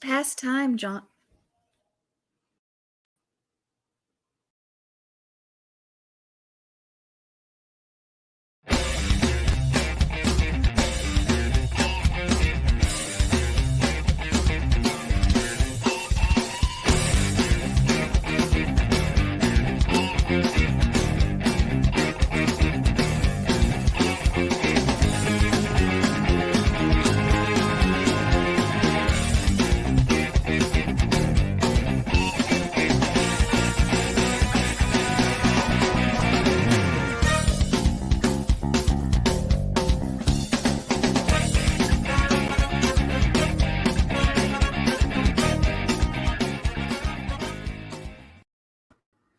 past time, John.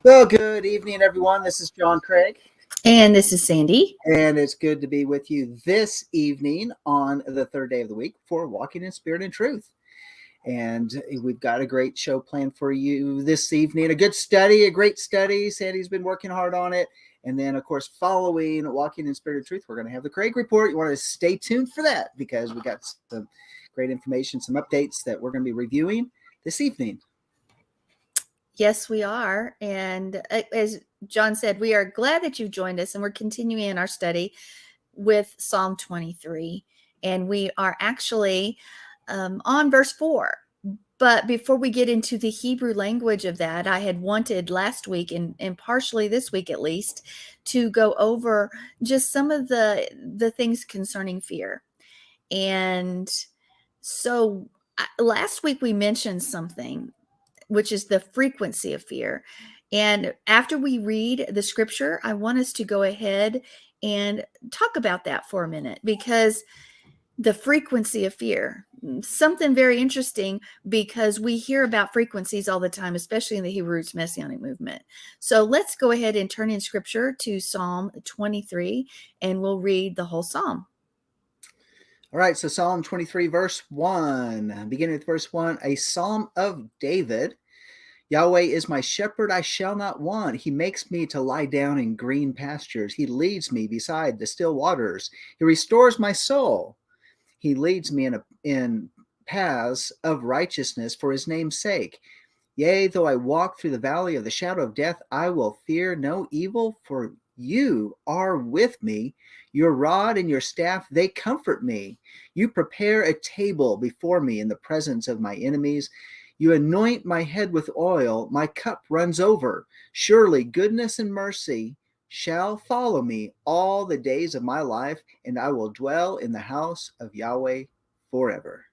Well, good evening, everyone. This is John Craig. And this is Sandi. And it's good to be with you this evening on the third day of the week for Walking in Spirit and Truth. And we've got a great show planned for you this evening. A good study, a great study. Sandy's been working hard on it. And then, of course, following Walking in Spirit and Truth, we're going to have the Craig Report. You want to stay tuned for that because we got some great information, some updates that we're going to be reviewing this evening. Yes, we are. And as John said, we are glad that you joined us, and we're continuing our study with Psalm 23. And we are actually on verse 4. But before we get into the Hebrew language of that, I had wanted last week and partially this week at least to go over just some of the things concerning fear. And so last week we mentioned something, which is the frequency of fear. And after we read the scripture, I want us to go ahead and talk about that for a minute, because the frequency of fear, something very interesting, because we hear about frequencies all the time, especially in the Hebrew Roots Messianic movement. So let's go ahead and turn in scripture to Psalm 23, and we'll read the whole psalm. All right, so Psalm 23, verse 1, beginning with verse 1, a psalm of David. Yahweh is my shepherd, I shall not want. He makes me to lie down in green pastures. He leads me beside the still waters. He restores my soul. He leads me in paths of righteousness for his name's sake. Yea, though I walk through the valley of the shadow of death, I will fear no evil, for you are with me. Your rod and your staff, they comfort me. You prepare a table before me in the presence of my enemies. You anoint my head with oil. My cup runs over. Surely goodness and mercy shall follow me all the days of my life, and I will dwell in the house of Yahweh forever.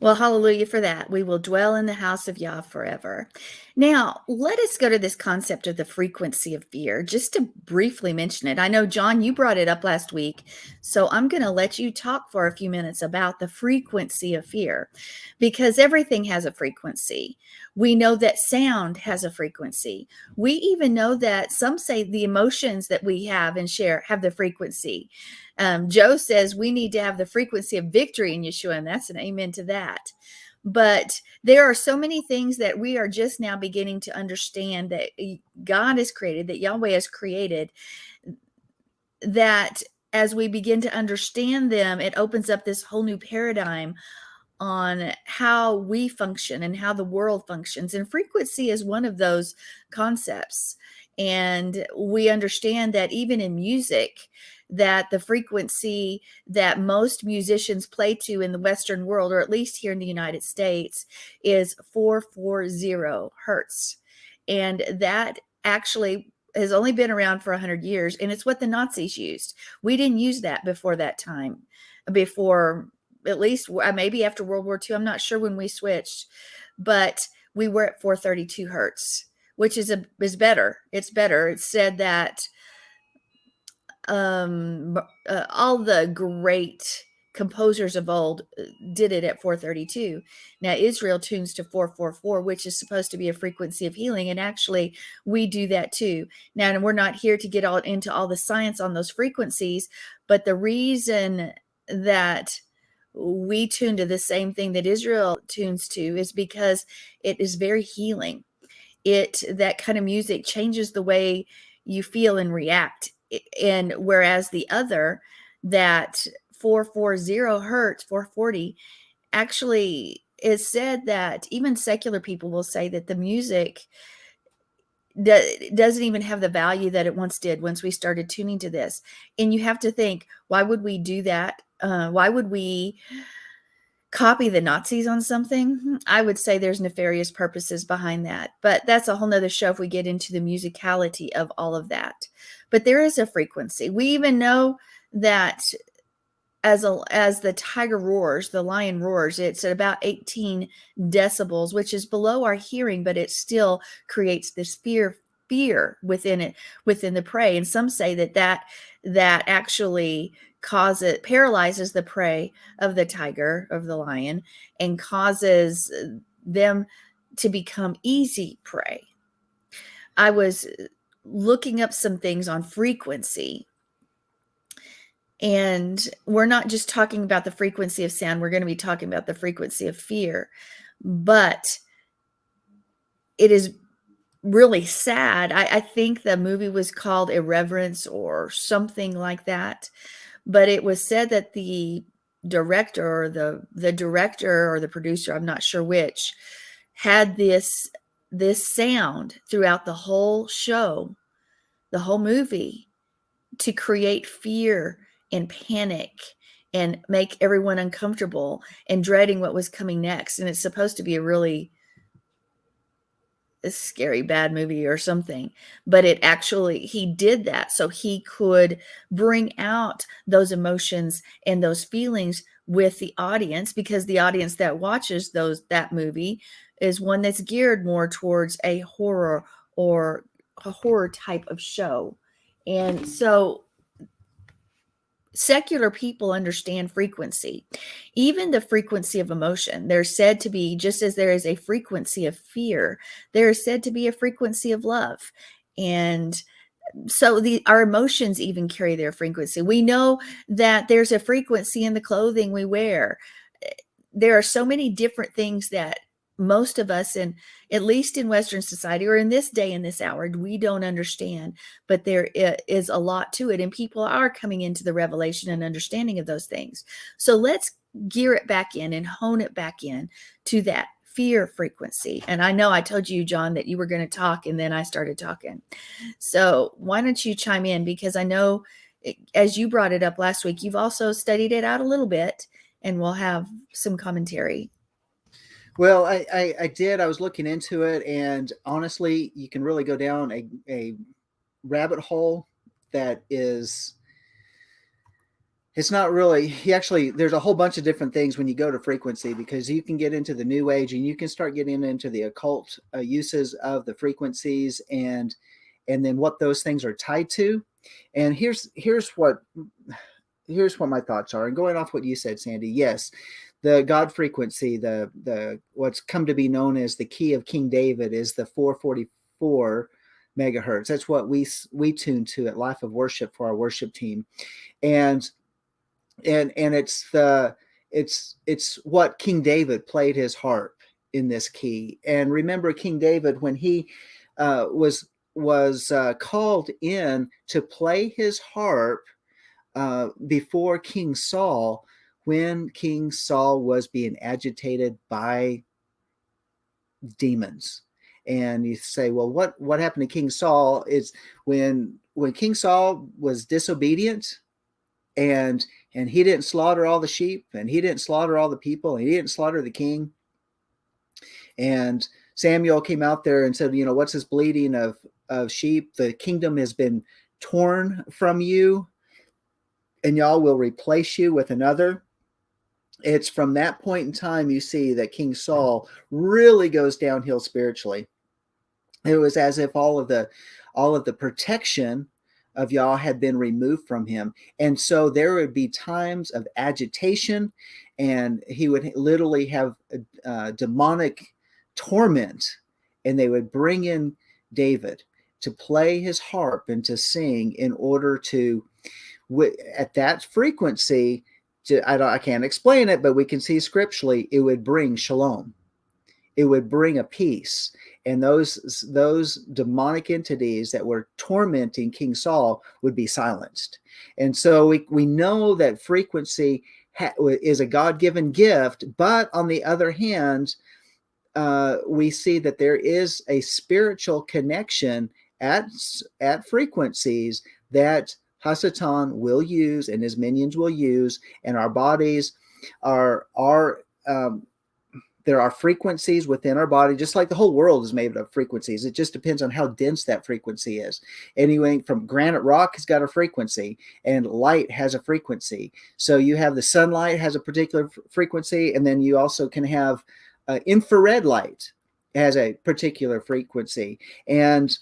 Well, hallelujah for that. We will dwell in the house of Yah forever. Now, let us go to this concept of the frequency of fear, just to briefly mention it. I know, John, you brought it up last week, so I'm going to let you talk for a few minutes about the frequency of fear, because everything has a frequency. We know that sound has a frequency. We even know that some say the emotions that we have and share have the frequency. Joe says we need to have the frequency of victory in Yeshua, and that's an amen to that. But there are so many things that we are just now beginning to understand that God has created, that Yahweh has created, that as we begin to understand them, it opens up this whole new paradigm on how we function and how the world functions. And frequency is one of those concepts. And we understand that even in music, that the frequency that most musicians play to in the Western world, or at least here in the United States, is 440 hertz. And that actually has only been around for 100 years. And it's what the Nazis used. We didn't use that before that time, before at least maybe after World War II. I'm not sure when we switched, but we were at 432 hertz, which is better. It's better. It's said that all the great composers of old did it at 432. Now Israel tunes to 444, which is supposed to be a frequency of healing, and actually we do that too. Now, and we're not here to get all into all the science on those frequencies, but the reason that we tune to the same thing that Israel tunes to is because it is very healing. That kind of music changes the way you feel and react. And whereas the other, that 440 hertz, 440, actually is said that even secular people will say that the music doesn't even have the value that it once did once we started tuning to this. And you have to think, why would we do that? Why would we copy the Nazis on something? I would say there's nefarious purposes behind that, but that's a whole nother show if we get into the musicality of all of that. But there is a frequency. We even know that as the tiger roars, the lion roars, it's at about 18 decibels, which is below our hearing, but it still creates this fear within it, within the prey. And some say that actually paralyzes the prey of the tiger, of the lion, and causes them to become easy prey. I was looking up some things on frequency. And we're not just talking about the frequency of sound, we're going to be talking about the frequency of fear. But it is really sad. I think the movie was called Irreverence or something like that. But it was said that the director or the director or the producer, I'm not sure which, had this sound throughout the whole show, the whole movie, to create fear and panic and make everyone uncomfortable and dreading what was coming next. And it's supposed to be a scary bad movie or something, but he did that so he could bring out those emotions and those feelings with the audience, because the audience that watches that movie is one that's geared more towards a horror or a horror type of show. And so secular people understand frequency, even the frequency of emotion. There's said to be, just as there is a frequency of fear, there is said to be a frequency of love. And so our emotions even carry their frequency. We know that there's a frequency in the clothing we wear. There are so many different things that most of us, in at least in Western society or in this day and this hour, we don't understand, but there is a lot to it, and people are coming into the revelation and understanding of those things. So let's gear it back in and hone it back in to that fear frequency. And I know I told you, John, that you were going to talk, and then I started talking. So why don't you chime in? Because I know, as you brought it up last week, you've also studied it out a little bit, and we'll have some commentary. Well, I did. I was looking into it, and honestly, you can really go down a rabbit hole that is, it's not really, there's a whole bunch of different things when you go to frequency, because you can get into the new age and you can start getting into the occult uses of the frequencies and then what those things are tied to. And here's what my thoughts are. And going off what you said, Sandy, yes, the God frequency, the what's come to be known as the key of King David, is the 444 megahertz. That's what we tune to at Life of Worship for our worship team, and it's what King David played his harp in this key. And remember, King David, when he was called in to play his harp before King Saul, when King Saul was being agitated by demons. And you say, well, what happened to King Saul? Is when King Saul was disobedient, and he didn't slaughter all the sheep, and he didn't slaughter all the people, and he didn't slaughter the king. And Samuel came out there and said, what's this bleating of sheep? The kingdom has been torn from you, and y'all will replace you with another. It's from that point in time you see that King Saul really goes downhill spiritually. It was as if all of the protection of Yah had been removed from him. And so there would be times of agitation, and he would literally have demonic torment, and they would bring in David to play his harp and to sing in order to, at that frequency, I can't explain it, but we can see scripturally, it would bring shalom. It would bring a peace. And those demonic entities that were tormenting King Saul would be silenced. And so we know that frequency is a God-given gift, but on the other hand, we see that there is a spiritual connection at frequencies that Hasatan will use and his minions will use, and our bodies are there are frequencies within our body, just like the whole world is made of frequencies. It just depends on how dense that frequency is. Anything from granite rock has got a frequency, and light has a frequency. So you have the sunlight has a particular frequency, and then you also can have infrared light has a particular frequency. And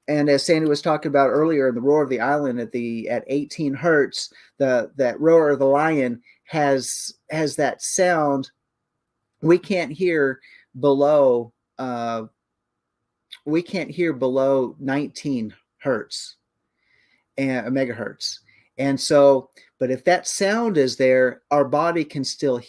as Sandy was talking about earlier, in the roar of the island at 18 hertz, that roar of the lion has that sound we can't hear below 19 hertz and megahertz. And so, but if that sound is there, our body can still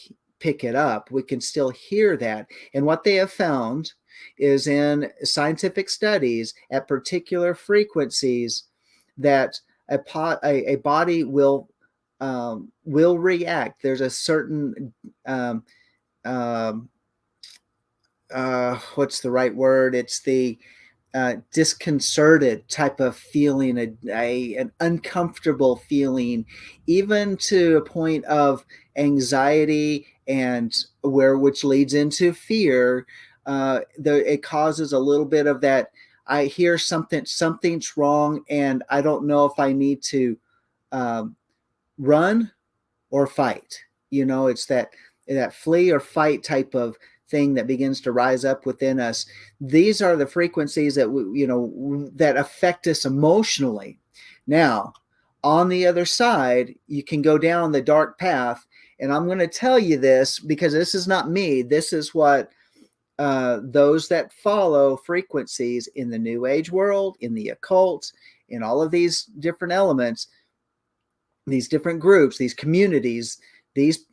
pick it up. We can still hear that. And what they have found is in scientific studies at particular frequencies that a body will react. There's a certain what's the right word? It's the disconcerted type of feeling, an uncomfortable feeling, even to a point of anxiety, and which leads into fear. It causes a little bit of that. I hear something's wrong, and I don't know if I need to run or fight. It's that flee or fight type of thing that begins to rise up within us. These are the frequencies that that affect us emotionally. Now, on the other side, you can go down the dark path, and I'm going to tell you this because this is not me. This is what those that follow frequencies in the New Age world, in the occult, in all of these different elements, these different groups, these communities, these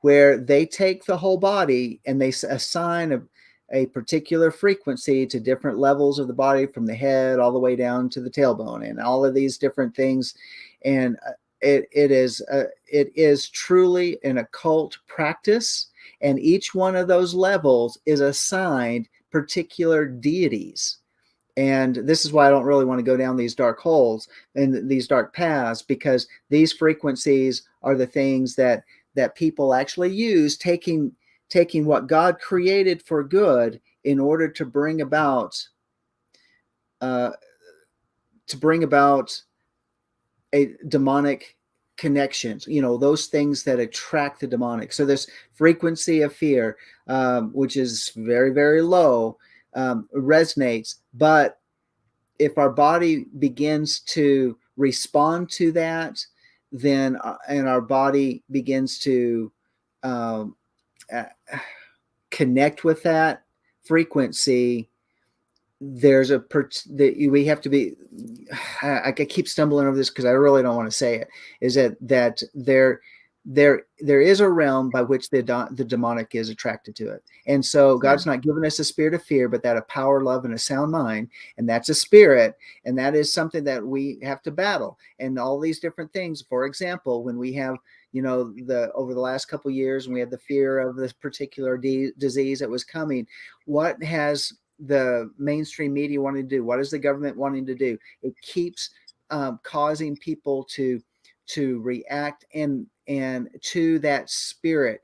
where they take the whole body and they assign a particular frequency to different levels of the body, from the head all the way down to the tailbone, and all of these different things. And it is truly an occult practice, and each one of those levels is assigned particular deities. And this is why I don't really want to go down these dark holes and these dark paths, because these frequencies are the things that people actually use, taking what God created for good in order to bring about a demonic connections, those things that attract the demonic. So this frequency of fear, which is very, very low, resonates. But if our body begins to respond to that, then and our body begins to connect with that frequency, there's we have to be. I keep stumbling over this because I really don't want to say it. Is that there is a realm by which the demonic is attracted to it. And so God's not given us a spirit of fear, but that of power, love, and a sound mind. And that's a spirit. And that is something that we have to battle. And all these different things. For example, when we have, over the last couple of years, when we had the fear of this particular disease that was coming, what has the mainstream media wanting to do? What is the government wanting to do? It keeps causing people to react and to that spirit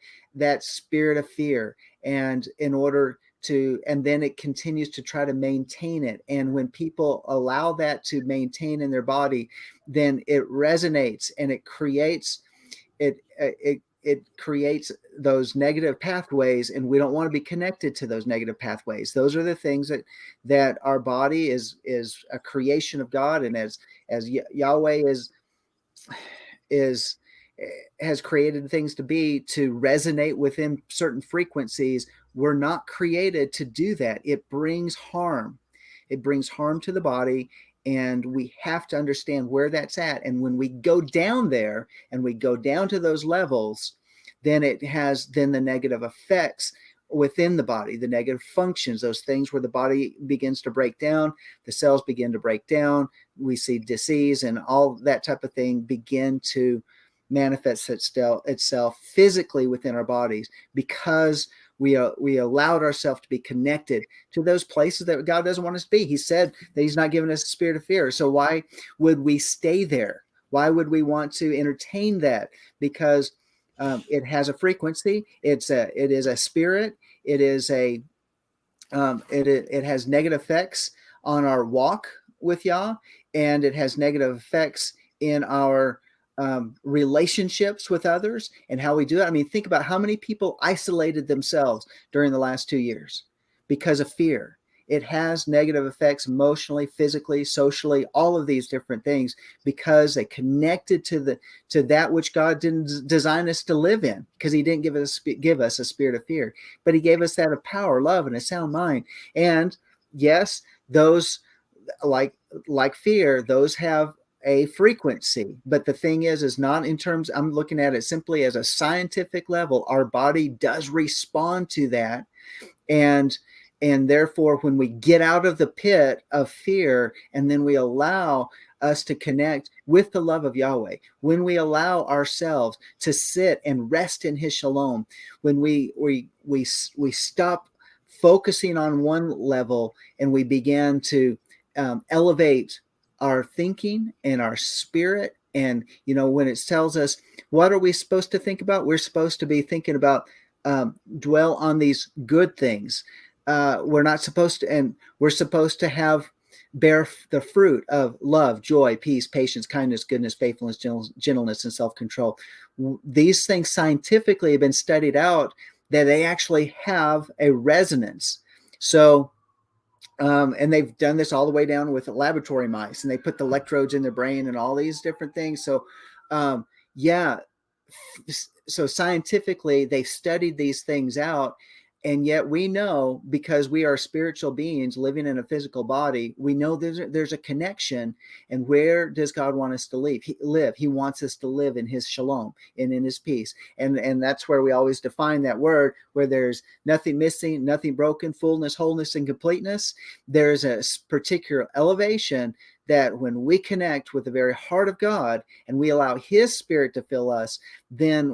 of fear, and in order to, and then it continues to try to maintain it. And when people allow that to maintain in their body, then it resonates and it creates those negative pathways, and we don't want to be connected to those negative pathways. Those are the things that our body is a creation of God, and as Yahweh has created things to resonate within certain frequencies. We're not created to do that. It brings harm. It brings harm to the body, and we have to understand where that's at. And when we go down there and we go down to those levels, then it has the negative effects within the body, the negative functions, those things where the body begins to break down, the cells begin to break down. We see disease and all that type of thing begin to manifests itself physically within our bodies because we allowed ourselves to be connected to those places that God doesn't want us to be. He said that He's not given us a spirit of fear. So why would we stay there? Why would we want to entertain that? Because it has a frequency. It is a spirit. It is a it has negative effects on our walk with Yah, and it has negative effects in our relationships with others and how we do it. I mean, think about how many people isolated themselves during the last 2 years because of fear. It has negative effects emotionally, physically, socially, all of these different things because they connected to that which God didn't design us to live in, because He didn't give us a spirit of fear, but He gave us that of power, love, and a sound mind. And yes, those like fear, those have a frequency. But the thing is not in terms, I'm looking at it simply as a scientific level. Our body does respond to that. And therefore, when we get out of the pit of fear and then we allow us to connect with the love of Yahweh, when we allow ourselves to sit and rest in His shalom, when we stop focusing on one level and we begin to elevate our thinking and our spirit. And when it tells us what are we supposed to think about, we're supposed to be thinking about dwell on these good things. We're not supposed to, and we're supposed to bear the fruit of love, joy, peace, patience, kindness, goodness, faithfulness, gentleness, and self-control. These things scientifically have been studied out that they actually have a resonance. So, and they've done this all the way down with laboratory mice, and they put the electrodes in their brain and all these different things. So, yeah. So scientifically, they've studied these things out. And yet we know, because we are spiritual beings living in a physical body, we know there's a connection. And where does God want us to live? He wants us to live in His shalom and in His peace. And that's where we always define that word, where there's nothing missing, nothing broken, fullness, wholeness, and completeness. There's a particular elevation that when we connect with the very heart of God and we allow His Spirit to fill us, then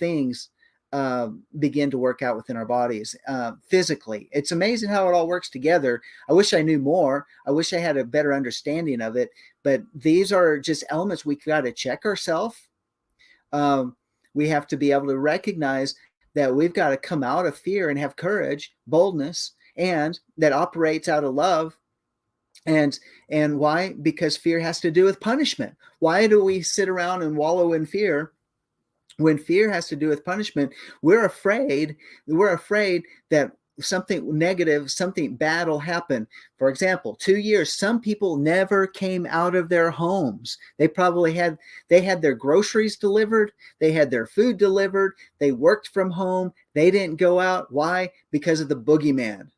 things begin to work out within our bodies physically. It's amazing how it all works together. I wish I knew more. I wish I had a better understanding of it. But these are just elements we got to check ourselves. We have to be able to recognize that we've got to come out of fear and have courage, boldness, and that operates out of love. And why? Because fear has to do with punishment. Why do we sit around and wallow in fear? When fear has to do with punishment, we're afraid that something negative, something bad will happen. For example, 2 years, some people never came out of their homes. They had their groceries delivered, they had their food delivered, they worked from home, they didn't go out. Why? Because of the boogeyman.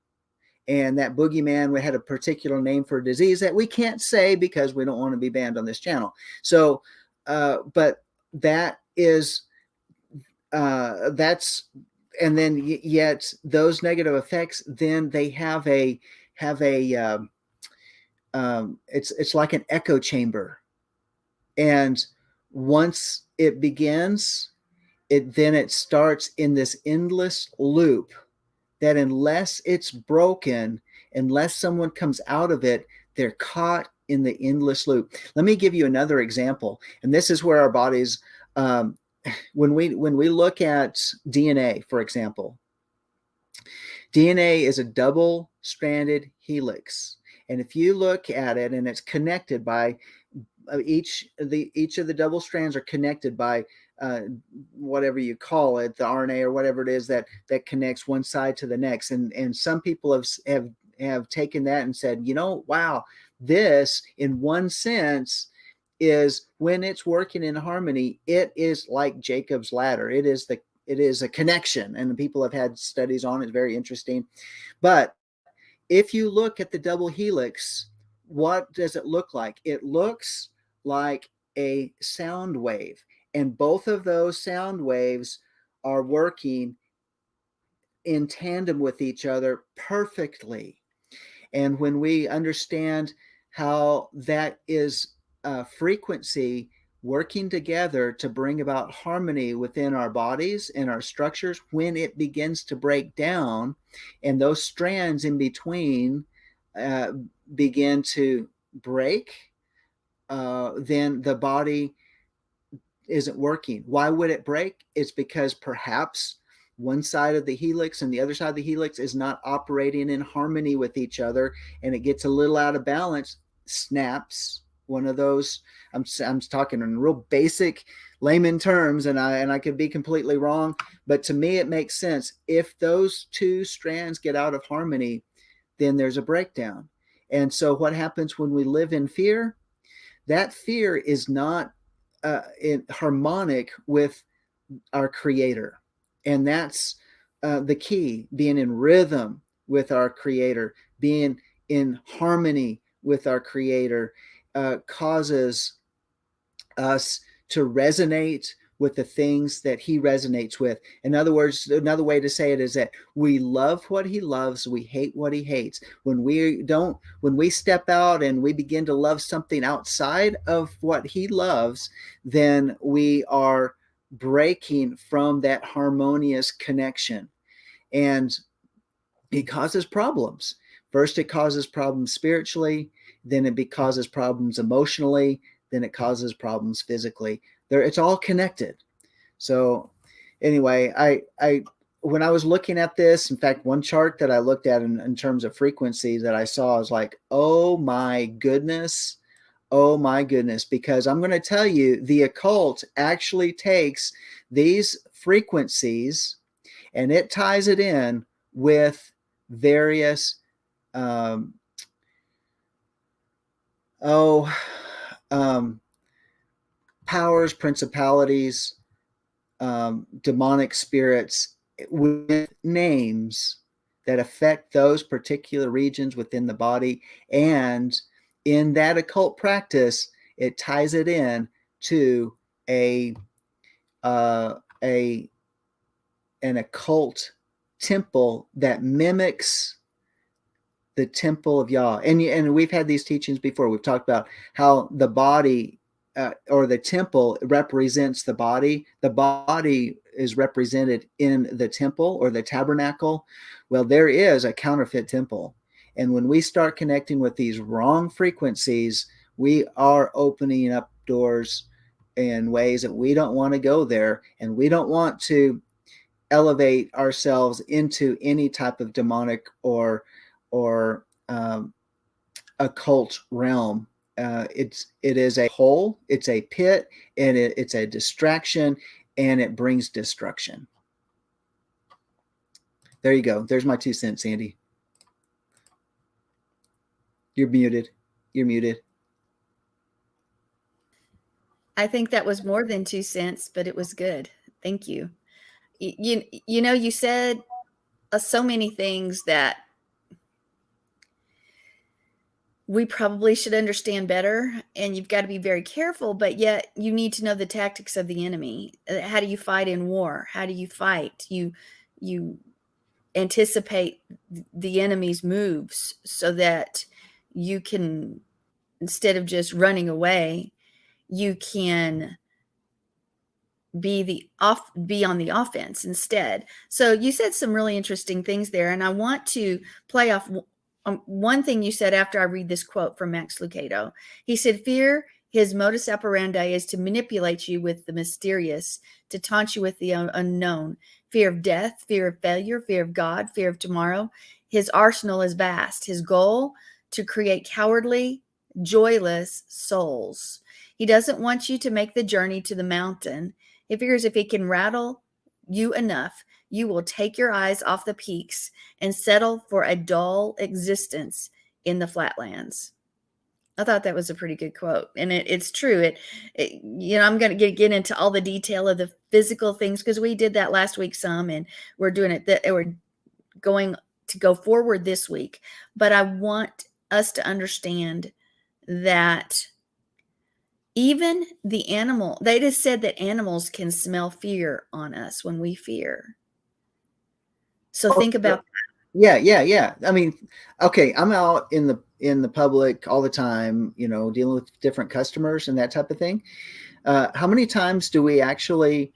And that boogeyman had a particular name for a disease that we can't say because we don't want to be banned on this channel. So, but that is that's, and then yet those negative effects, then they have a it's like an echo chamber. And once it begins, it starts in this endless loop that unless it's broken, unless someone comes out of it, they're caught in the endless loop. Let me give you another example. And this is where our bodies, when we look at DNA, for example, DNA is a double-stranded helix. And if you look at it, and it's connected by each of the double strands are connected by whatever you call it, the RNA or whatever it is that connects one side to the next. And some people have taken that and said, wow, this in one sense is, when it's working in harmony, it is like Jacob's ladder. It is a connection, and people have had studies on it. Very interesting. But if you look at the double helix, what does it look like? It looks like a sound wave, and both of those sound waves are working in tandem with each other perfectly. And when we understand how that is frequency, working together to bring about harmony within our bodies and our structures. When it begins to break down and those strands in between uh, begin to break, then the body isn't working. Why would it break? It's because perhaps one side of the helix and the other side of the helix is not operating in harmony with each other, and it gets a little out of balance, snaps. One of those, I'm talking in real basic layman terms, and I could be completely wrong, but to me it makes sense. If those two strands get out of harmony, then there's a breakdown. And so what happens when we live in fear? That fear is not harmonic with our creator. And that's the key, being in rhythm with our creator, being in harmony with our creator, causes us to resonate with the things that he resonates with. In other words, another way to say it is that we love what he loves, we hate what he hates. When we step out and we begin to love something outside of what he loves, then we are breaking from that harmonious connection. And it causes problems. First, it causes problems spiritually, then it causes problems emotionally, then it causes problems physically. It's all connected. So anyway, I when I was looking at this, in fact, one chart that I looked at in terms of frequency that I saw, I was like, oh my goodness. Oh my goodness, because I'm going to tell you, the occult actually takes these frequencies and it ties it in with various um, oh um, powers, principalities, demonic spirits with names that affect those particular regions within the body. And in that occult practice, it ties it in to a an occult temple that mimics the temple of Yah. And we've had these teachings before. We've talked about how the body or the temple represents the body. The body is represented in the temple or the tabernacle. Well, there is a counterfeit temple. And when we start connecting with these wrong frequencies, we are opening up doors in ways that we don't want to go there. And we don't want to elevate ourselves into any type of demonic or occult realm. It is a hole, it's a pit, and it's a distraction, and it brings destruction. There you go. There's my 2 cents, Sandy. You're muted. You're muted. I think that was more than 2 cents, but it was good. Thank you. You said so many things that we probably should understand better, and you've got to be very careful, but yet you need to know the tactics of the enemy. How do you fight in war? How do you fight? You anticipate the enemy's moves so that you can, instead of just running away, you can be on the offense instead. So you said some really interesting things there, and I want to play off one thing you said after I read this quote from Max Lucado. He said, fear, his modus operandi is to manipulate you with the mysterious, to taunt you with the unknown. Fear of death, fear of failure, fear of God, fear of tomorrow. His arsenal is vast. His goal, to create cowardly, joyless souls. He doesn't want you to make the journey to the mountain. He figures if he can rattle you enough, you will take your eyes off the peaks and settle for a dull existence in the flatlands. I thought that was a pretty good quote, and it's true. I'm going to get into all the detail of the physical things because we did that last week some, and we're doing it. We're going to go forward this week, but I want us to understand that even the animal, they just said that animals can smell fear on us when we fear. So think about that. Yeah. I mean, okay, I'm out in the public all the time, dealing with different customers and that type of thing. How many times do we actually,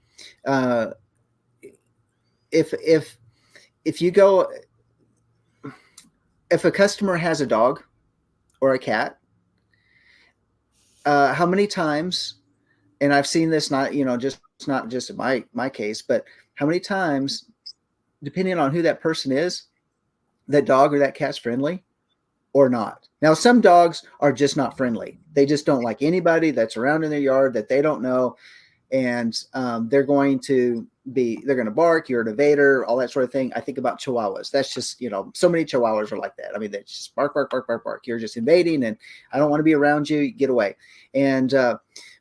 uh, if if you go, if a customer has a dog or a cat, how many times, and I've seen this, not, just not just in my case, but how many times, depending on who that person is, that dog or that cat's friendly or not. Now, some dogs are just not friendly. They just don't like anybody that's around in their yard that they don't know, and they're going to bark. You're an invader, all that sort of thing. I think about Chihuahuas. That's just, so many Chihuahuas are like that. I mean, they just bark, bark, bark, bark, bark. You're just invading, and I don't want to be around you. Get away. And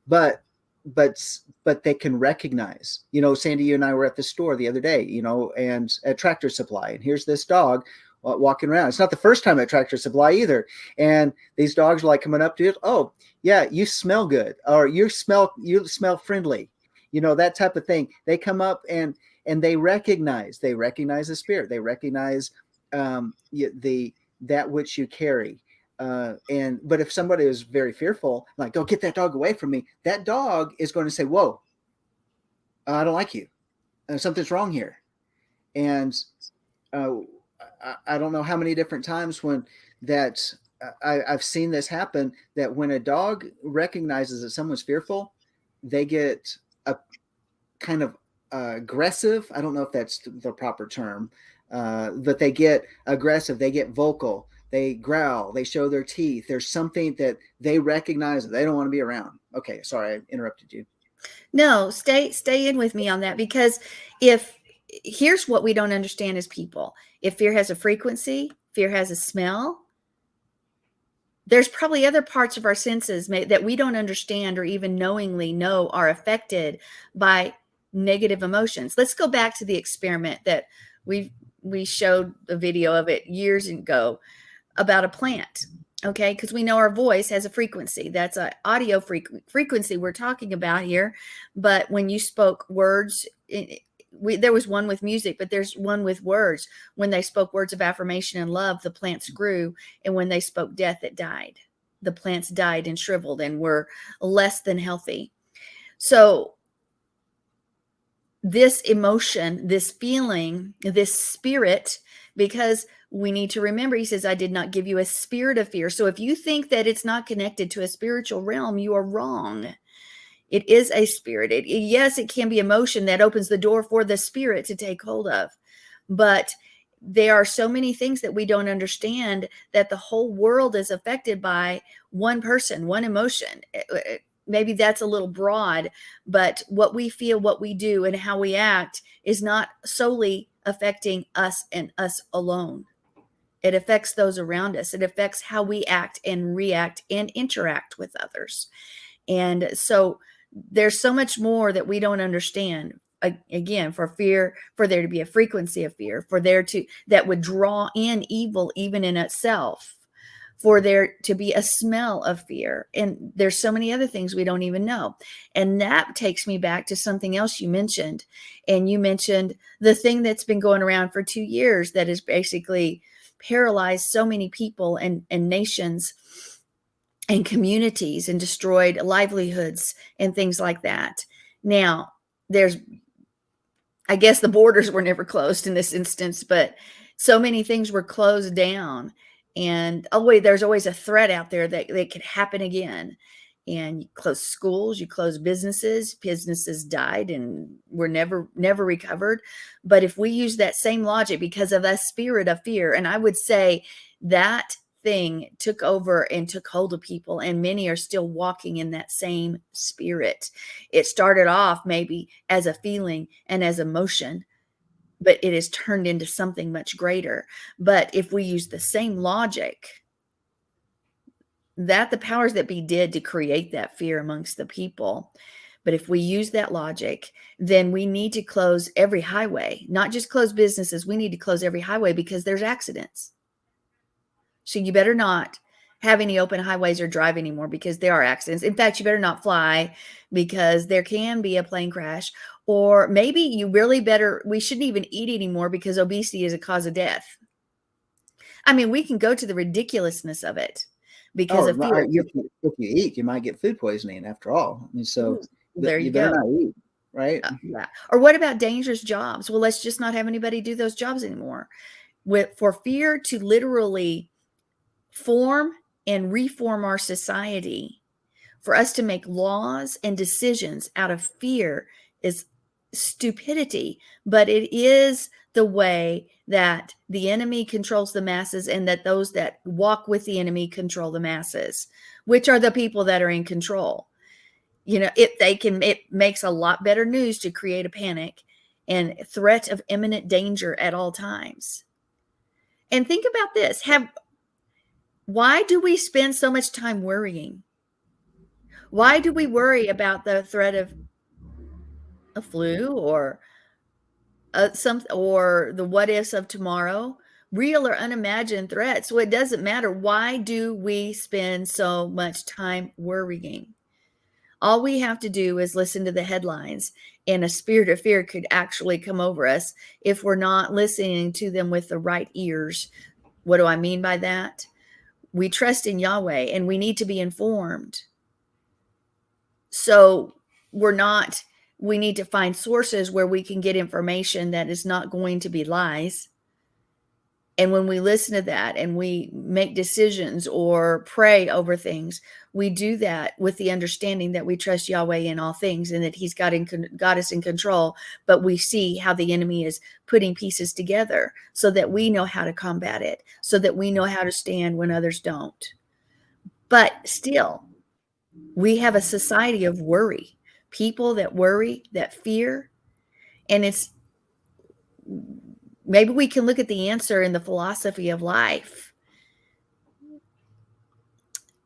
but but but they can recognize. Sandy, you and I were at the store the other day, and at Tractor Supply, and here's this dog walking around. It's not the first time at Tractor Supply either. And these dogs are like coming up to it. Oh, yeah, you smell good, or you smell friendly, that type of thing. They come up and they recognize the spirit. They recognize that which you carry. But if somebody is very fearful, like, go get that dog away from me, that dog is going to say, whoa, I don't like you. Something's wrong here. And I don't know how many different times when that I've seen this happen, that when a dog recognizes that someone's fearful, they get a kind of aggressive. I don't know if that's the proper term, but they get aggressive. They get vocal. They growl. They show their teeth. There's something that they recognize that they don't want to be around. Okay, sorry, I interrupted you. No, stay in with me on that, because here's what we don't understand as people. If fear has a frequency, fear has a smell, there's probably other parts of our senses that we don't understand or even knowingly know are affected by negative emotions. Let's go back to the experiment that we showed a video of it years ago about a plant. Okay, because we know our voice has a frequency. That's an audio frequency we're talking about here. But when you spoke words, there was one with music, but there's one with words. When they spoke words of affirmation and love, the plants grew. And when they spoke death, it died. The plants died and shriveled and were less than healthy. So this emotion, this feeling, this spirit, because we need to remember, he says, I did not give you a spirit of fear. So if you think that it's not connected to a spiritual realm, you are wrong. It is a spirit. Yes, it can be emotion that opens the door for the spirit to take hold of. But there are so many things that we don't understand, that the whole world is affected by one person, one emotion. Maybe that's a little broad, but what we feel, what we do, and how we act is not solely affecting us and us alone. It affects those around us. It affects how we act and react and interact with others. And so there's so much more that we don't understand. Again, for fear, for there to be a frequency of fear, that would draw in evil even in itself, for there to be a smell of fear. And there's so many other things we don't even know. And that takes me back to something else you mentioned. And you mentioned the thing that's been going around for 2 years that has basically paralyzed so many people and nations and communities, and destroyed livelihoods and things like that. Now, I guess the borders were never closed in this instance, but so many things were closed down. And there's always a threat out there that could happen again. And you close schools, you close businesses died and were never recovered. But if we use that same logic, because of a spirit of fear, and I would say that thing took over and took hold of people, and many are still walking in that same spirit. It started off maybe as a feeling and as emotion, but it has turned into something much greater. But if we use the same logic, that the powers that be did to create that fear amongst the people. But if we use that logic, then we need to close every highway, not just close businesses. We need to close every highway, because there's accidents. So you better not have any open highways or drive anymore, because there are accidents. In fact, you better not fly, because there can be a plane crash. Or maybe we shouldn't even eat anymore, because obesity is a cause of death. I mean, we can go to the ridiculousness of it because of fear. If you eat, you might get food poisoning after all. I mean, so There you You better go. not eat, right? Yeah. Or what about dangerous jobs? Well, let's just not have anybody do those jobs anymore. For fear to literally form and reform our society, for us to make laws and decisions out of fear is stupidity, but it is the way that the enemy controls the masses, and that those that walk with the enemy control the masses, which are the people that are in control. It makes a lot better news to create a panic and threat of imminent danger at all times. And think about this. Why do we spend so much time worrying? Why do we worry about the threat of a flu or or the what ifs of tomorrow, real or unimagined threats? So it doesn't matter. Why do we spend so much time worrying? All we have to do is listen to the headlines, and a spirit of fear could actually come over us if we're not listening to them with the right ears. What do I mean by that? We trust in Yahweh and we need to be informed. So we need to find sources where we can get information that is not going to be lies. And when we listen to that and we make decisions or pray over things, we do that with the understanding that we trust Yahweh in all things and that He's got us in control. But we see how the enemy is putting pieces together so that we know how to combat it, so that we know how to stand when others don't. But still, we have a society of worry, people that worry, that fear, and maybe we can look at the answer in the philosophy of life.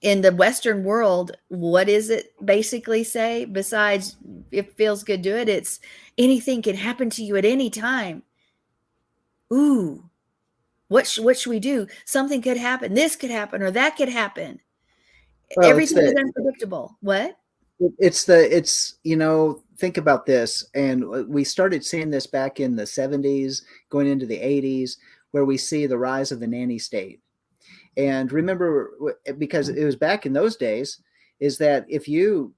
In the Western world, what is it basically say? Besides, if it feels good, do it. It's anything can happen to you at any time. Ooh, what should we do? Something could happen. This could happen or that could happen. Well, Everything is unpredictable. What? think about this, and we started seeing this back in the 70s, going into the 80s, where we see the rise of the nanny state. And remember, because it was back in those days, is that if you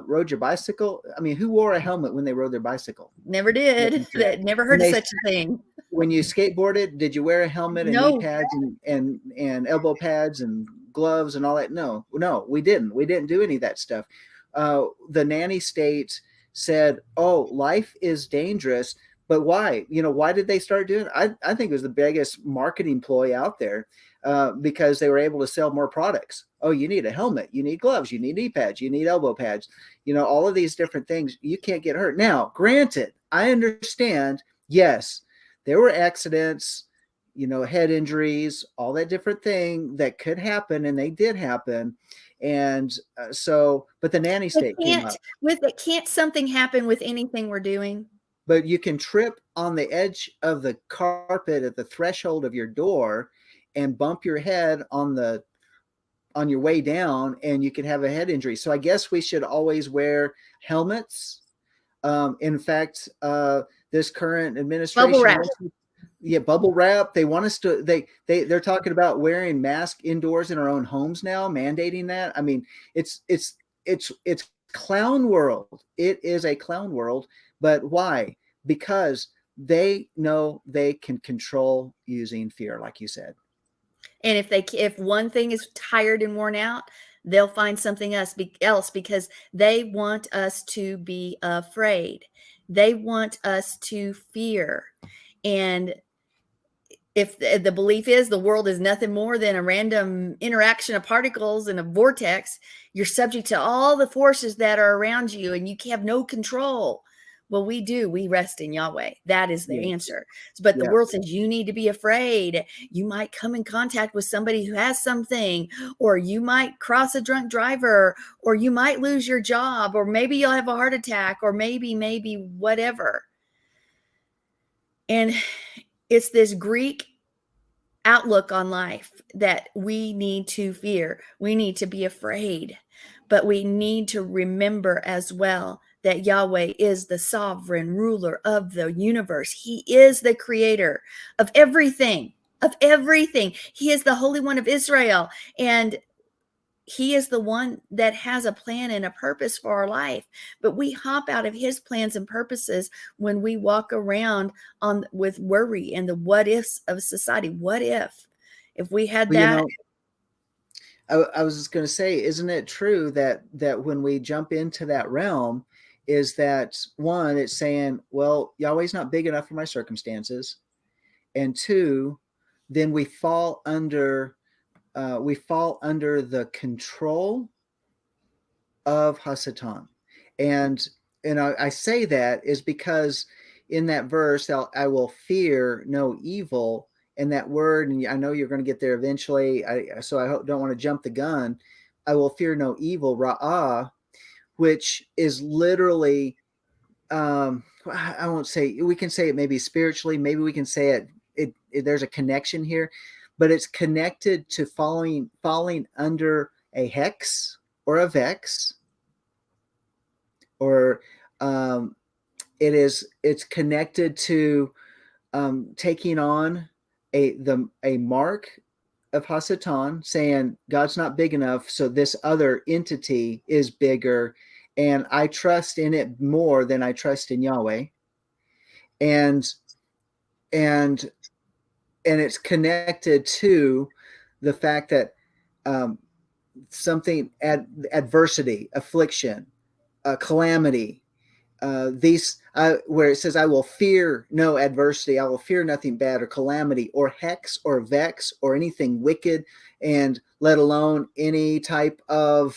rode your bicycle, I mean, who wore a helmet when they rode their bicycle? Never did. Never heard of such a thing. When you skateboarded, did you wear a helmet and knee No. pads and elbow pads and gloves and all that? No, we didn't. We didn't do any of that stuff. The nanny state said, "Oh, life is dangerous." But why? Why did they start doing it? I think it was the biggest marketing ploy out there, because they were able to sell more products. Oh, you need a helmet, you need gloves, you need knee pads, you need elbow pads, all of these different things. You can't get hurt. Now, granted, I understand, yes, there were accidents, head injuries, all that different thing that could happen, and they did happen. And but the nanny state came up. Can't something happen with anything we're doing? But you can trip on the edge of the carpet at the threshold of your door and bump your head on your way down, and you can have a head injury. So I guess we should always wear helmets. In fact, this current administration, Bubble wrap. Bubble wrap. They want us to. They're talking about wearing masks indoors in our own homes now, mandating that. I mean, it's clown world. It is a clown world. But why? Because they know they can control using fear, like you said. And if one thing is tired and worn out, they'll find something else because they want us to be afraid. They want us to fear. And if the belief is the world is nothing more than a random interaction of particles in a vortex, you're subject to all the forces that are around you and you have no control. Well, we do. We rest in Yahweh. That is the answer. But the world says you need to be afraid. You might come in contact with somebody who has something, or you might cross a drunk driver, or you might lose your job, or maybe you'll have a heart attack, or maybe whatever. And it's this Greek outlook on life that we need to fear. We need to be afraid, but we need to remember as well that Yahweh is the sovereign ruler of the universe. He is the creator of everything, He is the Holy One of Israel. And he is the one that has a plan and a purpose for our life, but we hop out of his plans and purposes when we walk around on with worry and the what ifs of society. What if we had Well, you that? know, I was just going to say, isn't it true that when we jump into that realm, is that one, it's saying, well, Yahweh's not big enough for my circumstances, and two, then we fall under the control of Hasatan. And I say that is because in that verse, I will fear no evil. And that word, and I know you're going to get there eventually, so I don't want to jump the gun. I will fear no evil, ra'ah, which is literally, I won't say, we can say it maybe spiritually, maybe we can say there's a connection here, but it's connected to falling under a hex or a vex, or it's connected to taking on a mark of Hasatan, saying God's not big enough, so this other entity is bigger, and I trust in it more than I trust in Yahweh, and and and it's connected to the fact that something adversity, affliction, calamity, these where it says, I will fear no adversity, I will fear nothing bad or calamity or hex or vex or anything wicked, and let alone any type of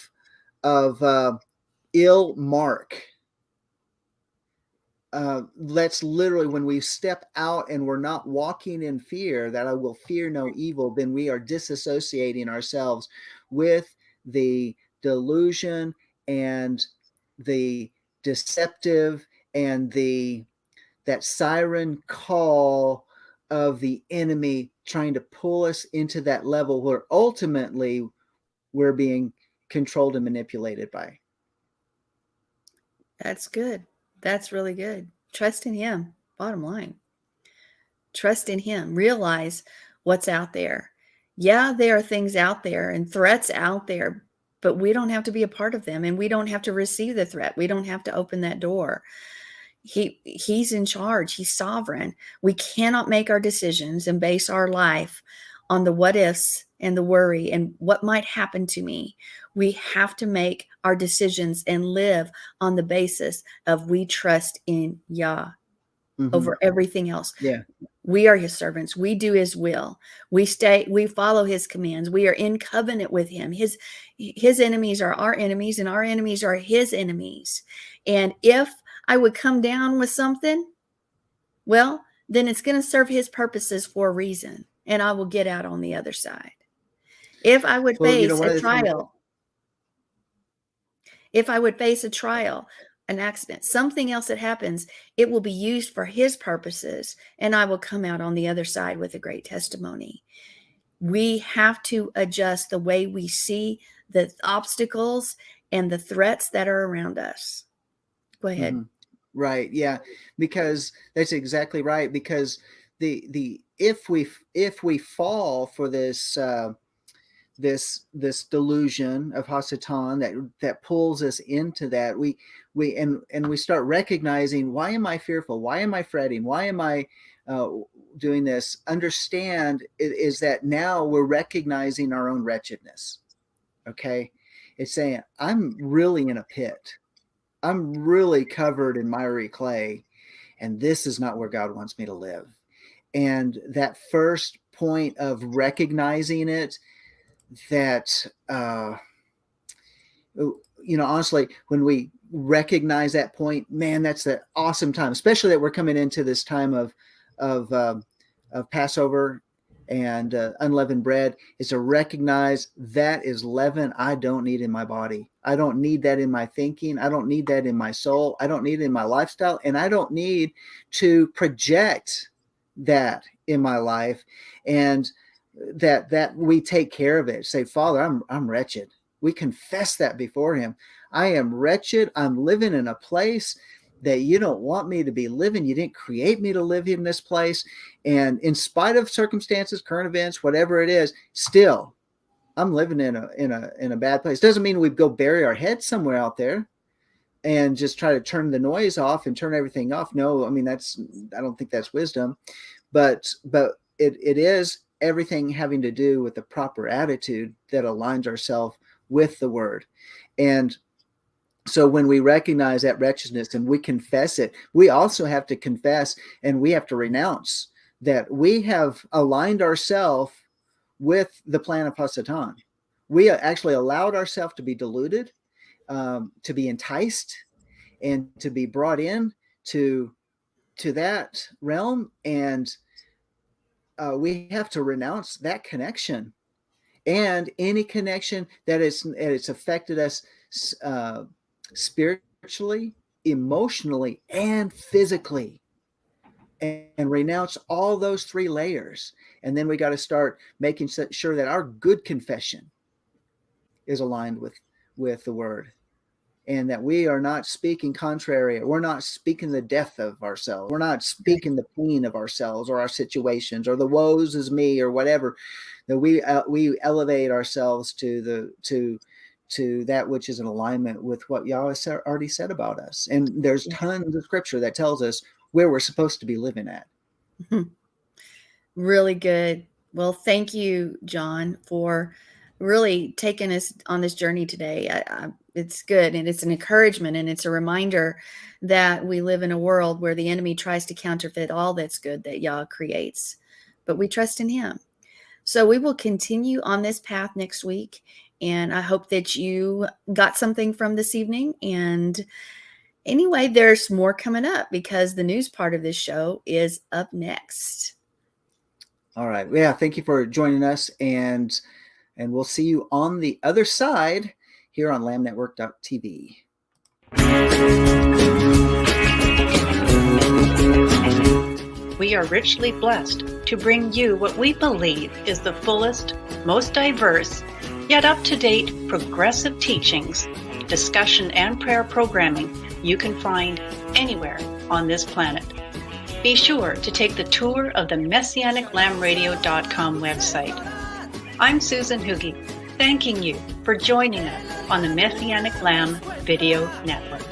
ill mark. That's literally when we step out and we're not walking in fear, that I will fear no evil, then we are disassociating ourselves with the delusion and the deceptive and that siren call of the enemy trying to pull us into that level where ultimately we're being controlled and manipulated by. That's good. That's really good. Trust in him. Bottom line. Trust in him. Realize what's out there. Yeah, there are things out there and threats out there, but we don't have to be a part of them, and we don't have to receive the threat. We don't have to open that door. He's in charge. He's sovereign. We cannot make our decisions and base our life on the what ifs and the worry and what might happen to me. We have to make our decisions and live on the basis of we trust in Yah over everything else. Yeah. We are his servants. We do his will. We follow his commands. We are in covenant with him. His enemies are our enemies, and our enemies are his enemies. And if I would come down with something, well, then it's going to serve his purposes for a reason, and I will get out on the other side. If I would Well, face one a of the things. trial, if I would face a trial, an accident, something else that happens, it will be used for his purposes, and I will come out on the other side with a great testimony. We have to adjust the way we see the obstacles and the threats that are around us. Go ahead. Mm-hmm. Right. Yeah. Because that's exactly right. Because the if we fall for this delusion of Hasatan that pulls us into that, we we start recognizing, why am I fearful? Why am I fretting? Why am I doing this? Understand is that now we're recognizing our own wretchedness. Okay, it's saying I'm really in a pit. I'm really covered in miry clay, and this is not where God wants me to live. And that first point of recognizing it, that honestly, when we recognize that point, man, that's the awesome time, especially that we're coming into this time of Passover and unleavened bread, is to recognize that is leaven I don't need in my body. I don't need that in my thinking. I don't need that in my soul. I don't need it in my lifestyle, and I don't need to project that in my life. And that we take care of it. Say, Father, I'm wretched. We confess that before him. I am wretched. I'm living in a place that you don't want me to be living. You didn't create me to live in this place. And in spite of circumstances, current events, whatever it is, still, I'm living in a bad place. Doesn't mean we go bury our head somewhere out there and just try to turn the noise off and turn everything off. No, I mean, I don't think that's wisdom, but it is everything having to do with the proper attitude that aligns ourselves with the word. And so when we recognize that wretchedness and we confess it, we also have to confess and we have to renounce that we have aligned ourselves with the plan of Hasatan. We actually allowed ourselves to be deluded, to be enticed, and to be brought in to that realm. And we have to renounce that connection and any connection that it's affected us spiritually, emotionally, and physically, and renounce all those three layers. And then we got to start making sure that our good confession is aligned with the word, and that we are not speaking contrary. We're not speaking the death of ourselves. We're not speaking the pain of ourselves or our situations or the woes is me or whatever. That we elevate ourselves to that which is in alignment with what Yahweh already said about us. And there's tons of scripture that tells us where we're supposed to be living at. Really good. Well, thank you, John, for really taking us on this journey today. It's good, and it's an encouragement, and it's a reminder that we live in a world where the enemy tries to counterfeit all that's good that Yah creates, but we trust in him. So we will continue on this path next week, and I hope that you got something from this evening. And anyway, there's more coming up because the news part of this show is up next. All right. Yeah, thank you for joining us, and we'll see you on the other side here on lamnetwork.tv. We are richly blessed to bring you what we believe is the fullest, most diverse, yet up-to-date progressive teachings, discussion, and prayer programming you can find anywhere on this planet. Be sure to take the tour of the MessianicLambRadio.com website. I'm Susan Hoogie, thanking you for joining us on the Messianic Lamb Video Network.